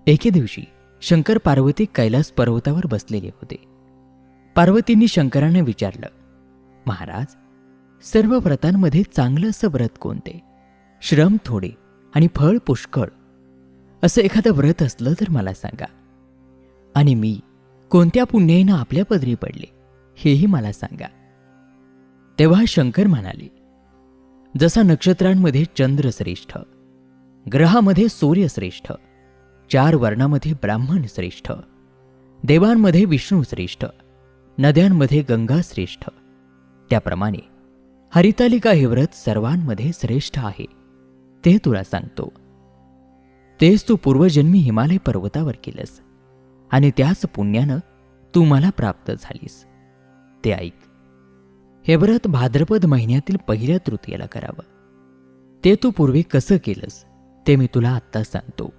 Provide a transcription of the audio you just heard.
एके दिवशी शंकर पार्वती कैलास पर्वतावर बसलेले होते. पार्वतींनी शंकरांना विचारलं, महाराज, सर्व व्रतांमध्ये चांगलं असं व्रत कोणते? श्रम थोडे आणि फळ पुष्कळ असं एखादं व्रत असलं तर मला सांगा. आणि मी कोणत्या पुण्याईनं आपल्या पदरी पडले हेही मला सांगा. तेव्हा शंकर म्हणाले, जसा नक्षत्रांमध्ये चंद्र श्रेष्ठ, ग्रहामध्ये सूर्य श्रेष्ठ, 4 वर्णामध्ये ब्राह्मण श्रेष्ठ, देवांमध्ये विष्णू श्रेष्ठ, नद्यांमध्ये गंगा श्रेष्ठ, त्याप्रमाणे हरितालिका हे व्रत सर्वांमध्ये श्रेष्ठ आहे. ते तुला सांगतो. तेच तू पूर्वजन्मी हिमालय पर्वतावर केलंस आणि त्याच पुण्यानं तू मला प्राप्त झालीस. ते ऐक. हे व्रत भाद्रपद महिन्यातील पहिल्या तृतीयेला करावं. ते तू पूर्वी कसं केलंस ते मी तुला आत्ता सांगतो.